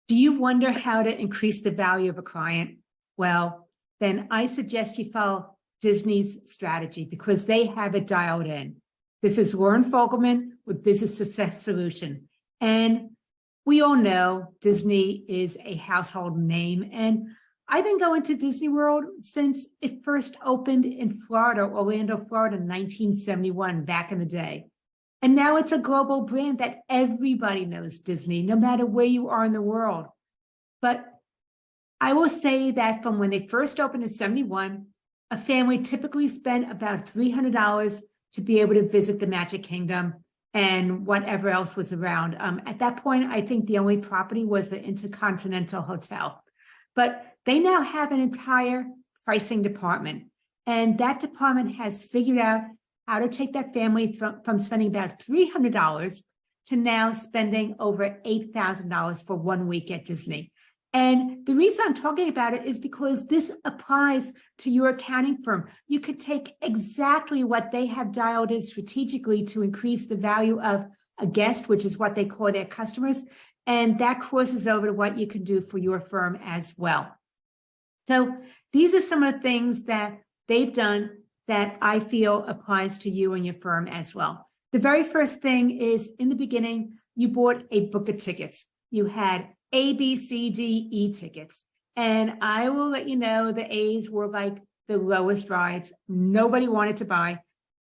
Do you wonder how to increase the value of a client? Well, then I suggest you follow Disney's strategy because they have it dialed in. This is Lauren Fogelman with Business Success Solution. And we all know Disney is a household name. And I've been going to Disney World since it first opened in Florida, Orlando, Florida, in 1971, back in the day. And now it's a global brand that everybody knows Disney, no matter where you are in the world. But I will say that from when they first opened in 71, a family typically spent about $300 to be able to visit the Magic Kingdom and whatever else was around. At that point, I think the only property was the Intercontinental Hotel. But they now have an entire pricing department. And that department has figured out how to take that family from spending about $300 to now spending over $8,000 for 1 week at Disney. And the reason I'm talking about it is because this applies to your accounting firm. You could take exactly what they have dialed in strategically to increase the value of a guest, which is what they call their customers, and that crosses over to what you can do for your firm as well. So these are some of the things that they've done that I feel applies to you and your firm as well. The very first thing is, in the beginning, you bought a book of tickets. You had A, B, C, D, E tickets. And I will let you know the A's were like the lowest rides. Nobody wanted to buy.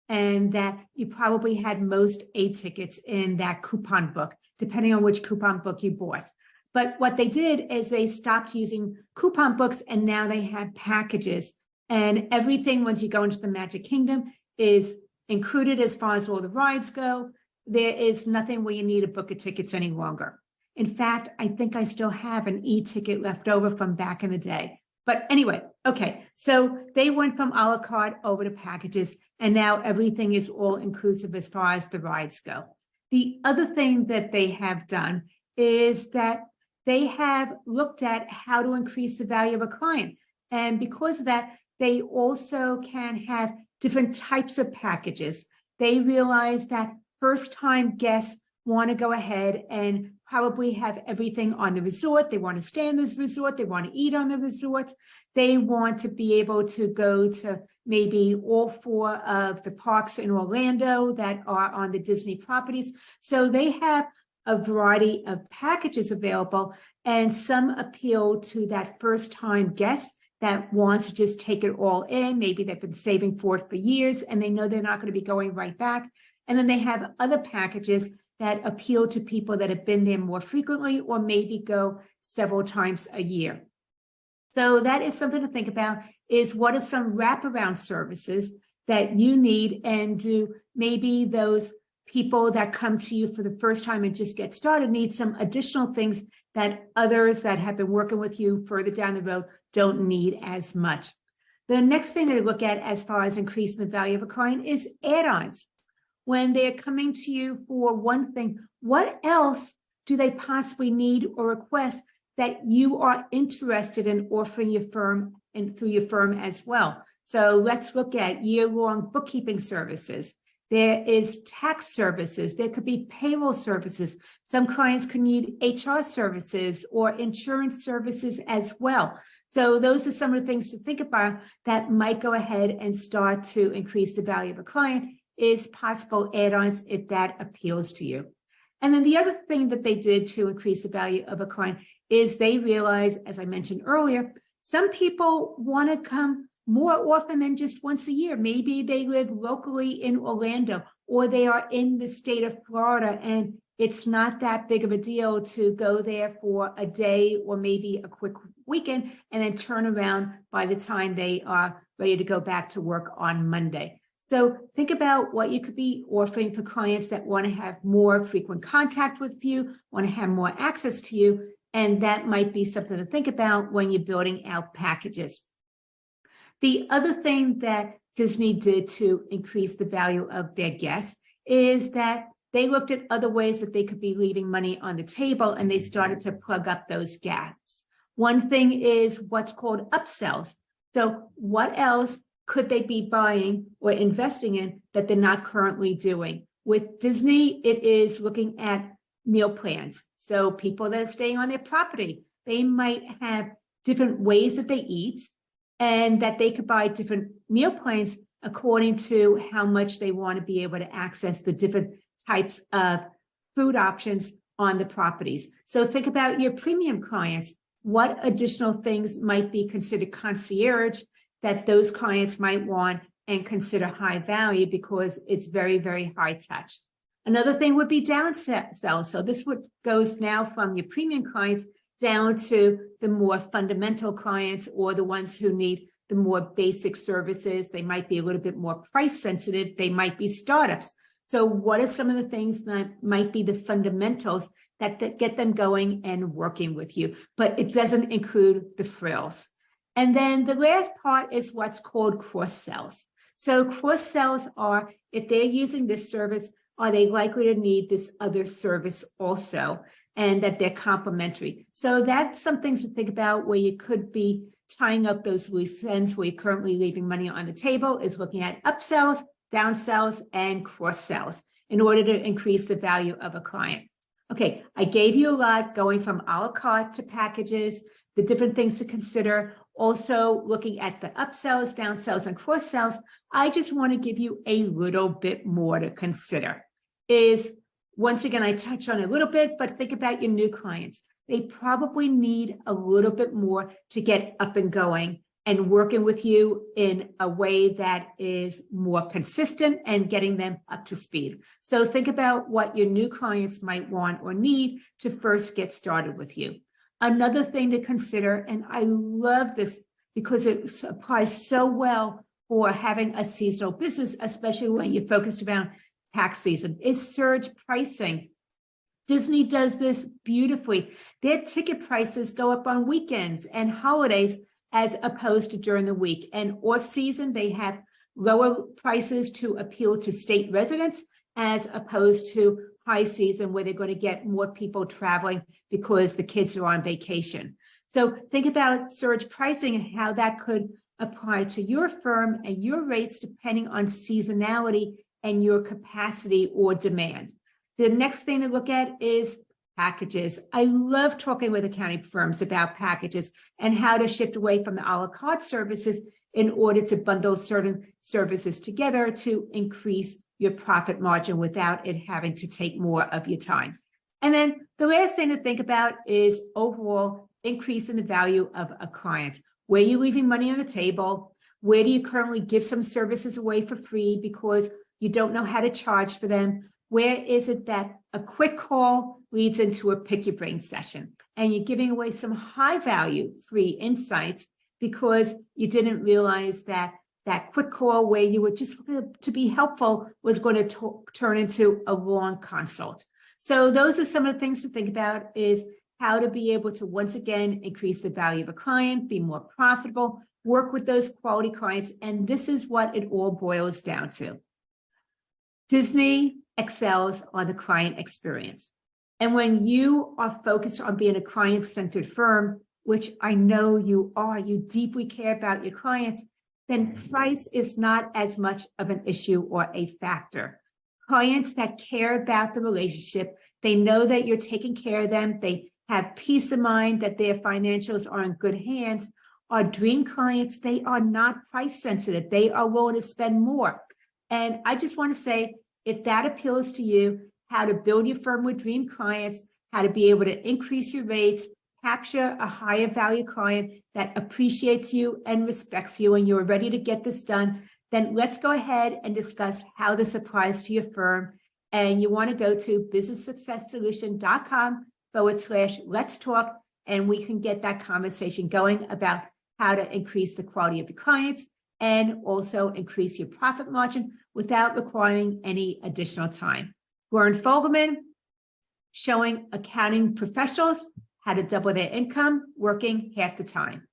And that you probably had most A tickets in that coupon book, depending on which coupon book you bought. But what they did is they stopped using coupon books, and now they have packages. And everything, once you go into the Magic Kingdom, is included as far as all the rides go. There is nothing where you need a book of tickets any longer. In fact, I think I still have an e-ticket left over from back in the day. But anyway, okay, so they went from a la carte over to packages, and now everything is all inclusive as far as the rides go. The other thing that they have done is that they have looked at how to increase the value of a client. And because of that, they also can have different types of packages. They realize that first-time guests want to go ahead and probably have everything on the resort. They want to stay in this resort. They want to eat on the resort. They want to be able to go to maybe all 4 of the parks in Orlando that are on the Disney properties. So they have a variety of packages available, and some appeal to that first-time guest that wants to just take it all in. Maybe they've been saving for it for years and they know they're not going to be going right back. And then they have other packages that appeal to people that have been there more frequently or maybe go several times a year. So that is something to think about, is what are some wraparound services that you need, and do maybe those people that come to you for the first time and just get started need some additional things that others that have been working with you further down the road don't need as much. The next thing they look at as far as increasing the value of a client is add-ons. When they're coming to you for one thing, what else do they possibly need or request that you are interested in offering your firm and through your firm as well? So let's look at year-long bookkeeping services. There is tax services. There could be payroll services. Some clients could need HR services or insurance services as well. So those are some of the things to think about that might go ahead and start to increase the value of a client, is possible add-ons if that appeals to you. And then the other thing that they did to increase the value of a client is they realized, as I mentioned earlier, some people want to come more often than just once a year. Maybe they live locally in Orlando, or they are in the state of Florida, and it's not that big of a deal to go there for a day or maybe a quick weekend and then turn around by the time they are ready to go back to work on Monday. So think about what you could be offering for clients that want to have more frequent contact with you, want to have more access to you, and that might be something to think about when you're building out packages. The other thing that Disney did to increase the value of their guests is that they looked at other ways that they could be leaving money on the table, and they started to plug up those gaps. One thing is what's called upsells. So what else could they be buying or investing in that they're not currently doing? With Disney, it is looking at meal plans. So people that are staying on their property, they might have different ways that they eat and that they could buy different meal plans according to how much they want to be able to access the different types of food options on the properties. So think about your premium clients. What additional things might be considered concierge that those clients might want and consider high value because it's very, very high touch. Another thing would be downsell. So this goes now from your premium clients down to the more fundamental clients or the ones who need the more basic services. They might be a little bit more price sensitive. They might be startups. So what are some of the things that might be the fundamentals that get them going and working with you? But it doesn't include the frills. And then the last part is what's called cross sells. So cross sells are, if they're using this service, are they likely to need this other service also, and that they're complementary? So that's something to think about where you could be tying up those loose ends where you're currently leaving money on the table, is looking at upsells, downsells, and cross sells in order to increase the value of a client. Okay, I gave you a lot going from a la carte to packages, the different things to consider, also looking at the upsells, downsells, and cross sells. I just want to give you a little bit more to consider. Once again, I touch on it a little bit, but think about your new clients. They probably need a little bit more to get up and going and working with you in a way that is more consistent and getting them up to speed. So think about what your new clients might want or need to first get started with you. Another thing to consider, and I love this because it applies so well for having a seasonal business, especially when you're focused around tax season, is surge pricing. Disney does this beautifully. Their ticket prices go up on weekends and holidays as opposed to during the week. And off season, they have lower prices to appeal to state residents as opposed to high season where they're going to get more people traveling because the kids are on vacation. So think about surge pricing and how that could apply to your firm and your rates depending on seasonality and your capacity or demand. The next thing to look at is packages. I love talking with accounting firms about packages and how to shift away from the a la carte services in order to bundle certain services together to increase your profit margin without it having to take more of your time. And then the last thing to think about is overall increase in the value of a client. Where are you leaving money on the table? Where do you currently give some services away for free because you don't know how to charge for them? Where is it that a quick call leads into a pick your brain session and you're giving away some high value free insights because you didn't realize that that quick call where you were just looking to be helpful was going to turn into a long consult. So those are some of the things to think about, is how to be able to, once again, increase the value of a client, be more profitable, work with those quality clients. And this is what it all boils down to. Disney excels on the client experience. And when you are focused on being a client-centered firm, which I know you are, you deeply care about your clients, then price is not as much of an issue or a factor. Clients that care about the relationship, they know that you're taking care of them, they have peace of mind that their financials are in good hands, are dream clients. They are not price sensitive. They are willing to spend more. And I just want to say, if that appeals to you, how to build your firm with dream clients, how to be able to increase your rates, capture a higher value client that appreciates you and respects you, and you're ready to get this done, then let's go ahead and discuss how this applies to your firm. And you want to go to businesssuccesssolution.com/let's talk, and we can get that conversation going about how to increase the quality of your clients and also increase your profit margin without requiring any additional time. Warren Fogelman, showing accounting professionals how to double their income working half the time.